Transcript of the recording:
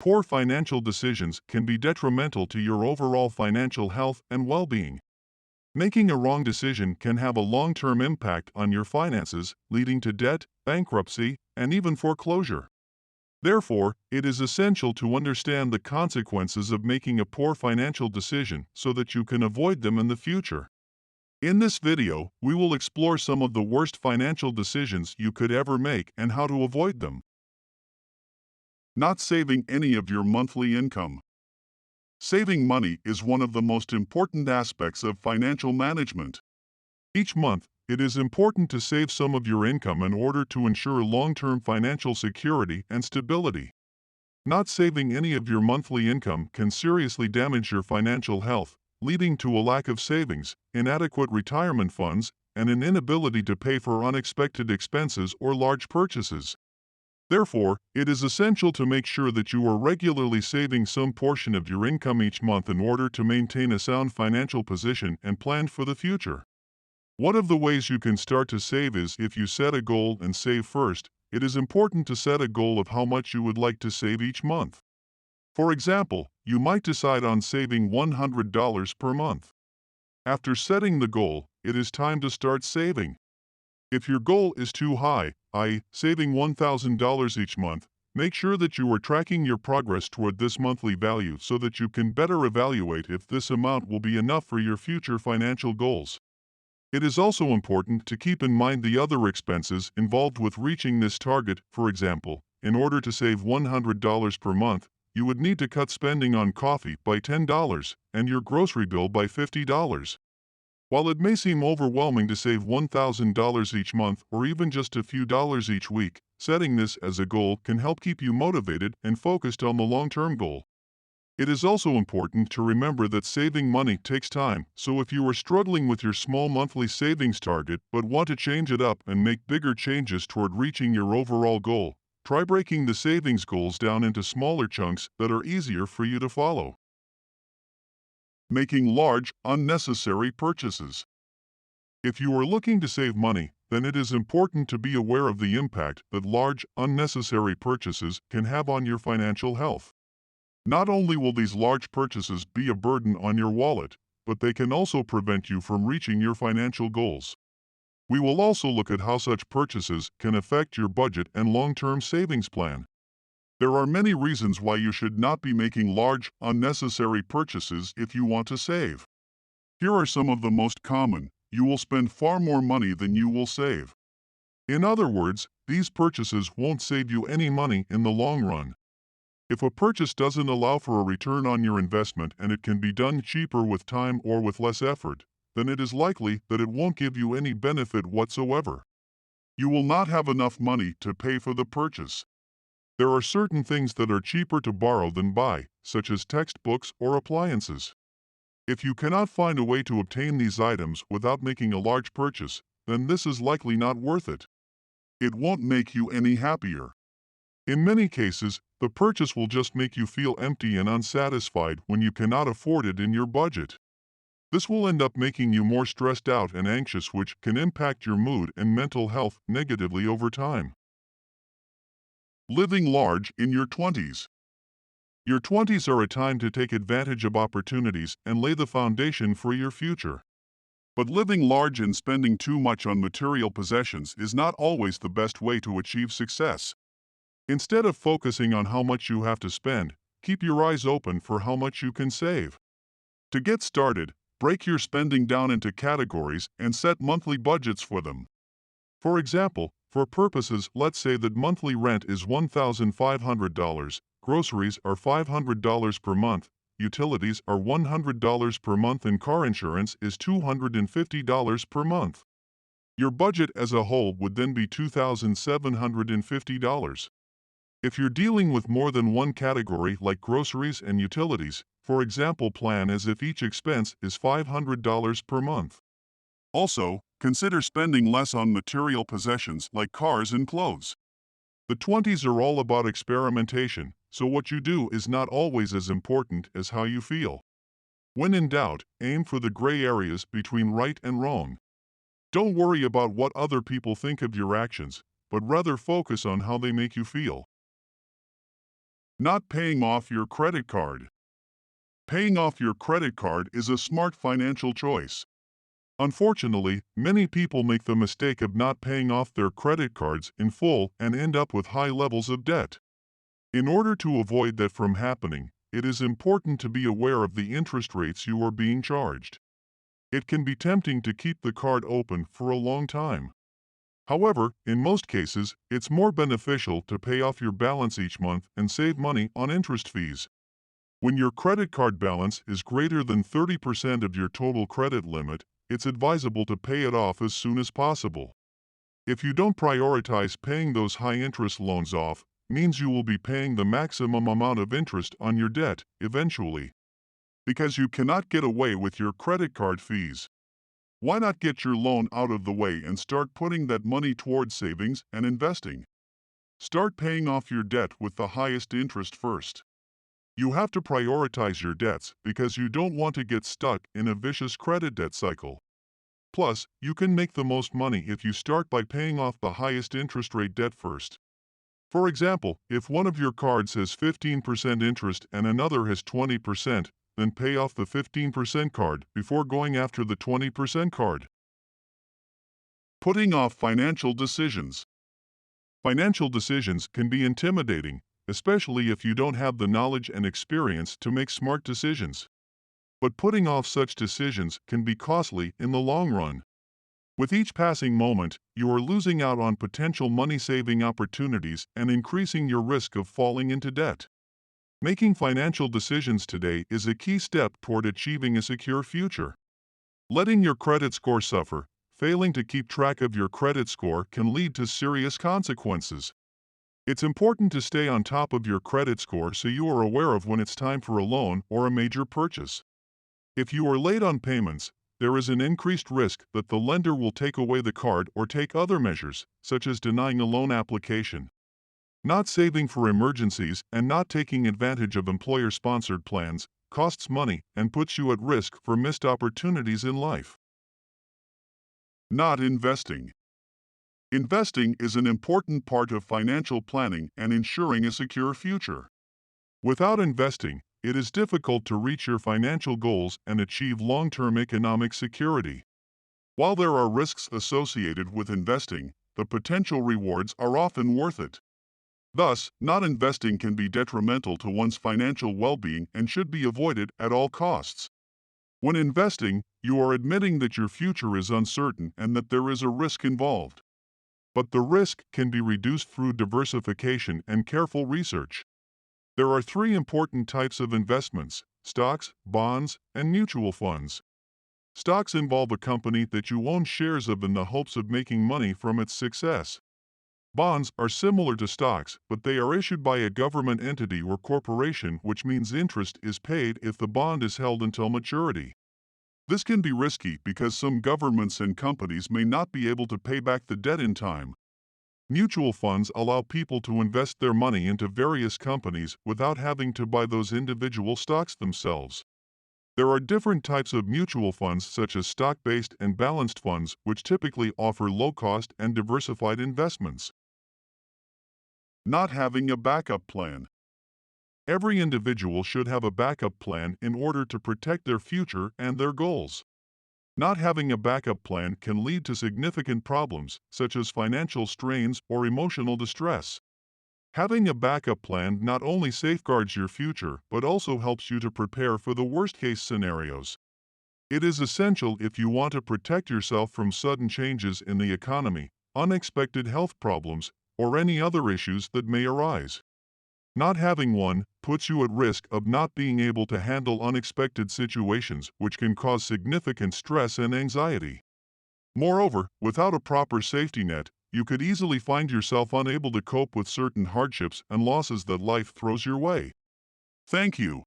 Poor financial decisions can be detrimental to your overall financial health and well-being. Making a wrong decision can have a long-term impact on your finances, leading to debt, bankruptcy, and even foreclosure. Therefore, it is essential to understand the consequences of making a poor financial decision so that you can avoid them in the future. In this video, we will explore some of the worst financial decisions you could ever make and how to avoid them. Not saving any of your monthly income. Saving money is one of the most important aspects of financial management. Each month, it is important to save some of your income in order to ensure long-term financial security and stability. Not saving any of your monthly income can seriously damage your financial health, leading to a lack of savings, inadequate retirement funds, and an inability to pay for unexpected expenses or large purchases. Therefore, it is essential to make sure that you are regularly saving some portion of your income each month in order to maintain a sound financial position and plan for the future. One of the ways you can start to save is if you set a goal and save first. It is important to set a goal of how much you would like to save each month. For example, you might decide on saving $100 per month. After setting the goal, it is time to start saving. If your goal is too high, i.e., saving $1,000 each month, make sure that you are tracking your progress toward this monthly value so that you can better evaluate if this amount will be enough for your future financial goals. It is also important to keep in mind the other expenses involved with reaching this target. For example, in order to save $100 per month, you would need to cut spending on coffee by $10 and your grocery bill by $50. While it may seem overwhelming to save $1,000 each month or even just a few dollars each week, setting this as a goal can help keep you motivated and focused on the long-term goal. It is also important to remember that saving money takes time, so if you are struggling with your small monthly savings target but want to change it up and make bigger changes toward reaching your overall goal, try breaking the savings goals down into smaller chunks that are easier for you to follow. Making large, unnecessary purchases. If you are looking to save money, then it is important to be aware of the impact that large, unnecessary purchases can have on your financial health. Not only will these large purchases be a burden on your wallet, but they can also prevent you from reaching your financial goals. We will also look at how such purchases can affect your budget and long-term savings plan. There are many reasons why you should not be making large, unnecessary purchases if you want to save. Here are some of the most common. You will spend far more money than you will save. In other words, these purchases won't save you any money in the long run. If a purchase doesn't allow for a return on your investment and it can be done cheaper with time or with less effort, then it is likely that it won't give you any benefit whatsoever. You will not have enough money to pay for the purchase. There are certain things that are cheaper to borrow than buy, such as textbooks or appliances. If you cannot find a way to obtain these items without making a large purchase, then this is likely not worth it. It won't make you any happier. In many cases, the purchase will just make you feel empty and unsatisfied when you cannot afford it in your budget. This will end up making you more stressed out and anxious, which can impact your mood and mental health negatively over time. Living large in your 20s. Your 20s are a time to take advantage of opportunities and lay the foundation for your future. But living large and spending too much on material possessions is not always the best way to achieve success. Instead of focusing on how much you have to spend, keep your eyes open for how much you can save. To get started, break your spending down into categories and set monthly budgets for them. For example, for purposes, let's say that monthly rent is $1,500, groceries are $500 per month, utilities are $100 per month, and car insurance is $250 per month. Your budget as a whole would then be $2,750. If you're dealing with more than one category like groceries and utilities, for example, plan as if each expense is $500 per month. Also, consider spending less on material possessions like cars and clothes. The 20s are all about experimentation, so what you do is not always as important as how you feel. When in doubt, aim for the gray areas between right and wrong. Don't worry about what other people think of your actions, but rather focus on how they make you feel. Not paying off your credit card. Paying off your credit card is a smart financial choice. Unfortunately, many people make the mistake of not paying off their credit cards in full and end up with high levels of debt. In order to avoid that from happening, it is important to be aware of the interest rates you are being charged. It can be tempting to keep the card open for a long time. However, in most cases, it's more beneficial to pay off your balance each month and save money on interest fees. When your credit card balance is greater than 30% of your total credit limit, it's advisable to pay it off as soon as possible. If you don't prioritize paying those high-interest loans off, means you will be paying the maximum amount of interest on your debt eventually. Because you cannot get away with your credit card fees. Why not get your loan out of the way and start putting that money towards savings and investing? Start paying off your debt with the highest interest first. You have to prioritize your debts because you don't want to get stuck in a vicious credit debt cycle. Plus, you can make the most money if you start by paying off the highest interest rate debt first. For example, if one of your cards has 15% interest and another has 20%, then pay off the 15% card before going after the 20% card. Putting off financial decisions. Financial decisions can be intimidating, especially if you don't have the knowledge and experience to make smart decisions. But putting off such decisions can be costly in the long run. With each passing moment, you are losing out on potential money-saving opportunities and increasing your risk of falling into debt. Making financial decisions today is a key step toward achieving a secure future. Letting your credit score suffer, failing to keep track of your credit score can lead to serious consequences. It's important to stay on top of your credit score so you are aware of when it's time for a loan or a major purchase. If you are late on payments, there is an increased risk that the lender will take away the card or take other measures, such as denying a loan application. Not saving for emergencies and not taking advantage of employer-sponsored plans costs money and puts you at risk for missed opportunities in life. Not investing. Investing is an important part of financial planning and ensuring a secure future. Without investing, it is difficult to reach your financial goals and achieve long-term economic security. While there are risks associated with investing, the potential rewards are often worth it. Thus, not investing can be detrimental to one's financial well-being and should be avoided at all costs. When investing, you are admitting that your future is uncertain and that there is a risk involved. But the risk can be reduced through diversification and careful research. There are three important types of investments: stocks, bonds, and mutual funds. Stocks involve a company that you own shares of in the hopes of making money from its success. Bonds are similar to stocks, but they are issued by a government entity or corporation, which means interest is paid if the bond is held until maturity. This can be risky because some governments and companies may not be able to pay back the debt in time. Mutual funds allow people to invest their money into various companies without having to buy those individual stocks themselves. There are different types of mutual funds such as stock-based and balanced funds, which typically offer low-cost and diversified investments. Not having a backup plan. Every individual should have a backup plan in order to protect their future and their goals. Not having a backup plan can lead to significant problems, such as financial strains or emotional distress. Having a backup plan not only safeguards your future but also helps you to prepare for the worst-case scenarios. It is essential if you want to protect yourself from sudden changes in the economy, unexpected health problems, or any other issues that may arise. Not having one puts you at risk of not being able to handle unexpected situations, which can cause significant stress and anxiety. Moreover, without a proper safety net, you could easily find yourself unable to cope with certain hardships and losses that life throws your way. Thank you.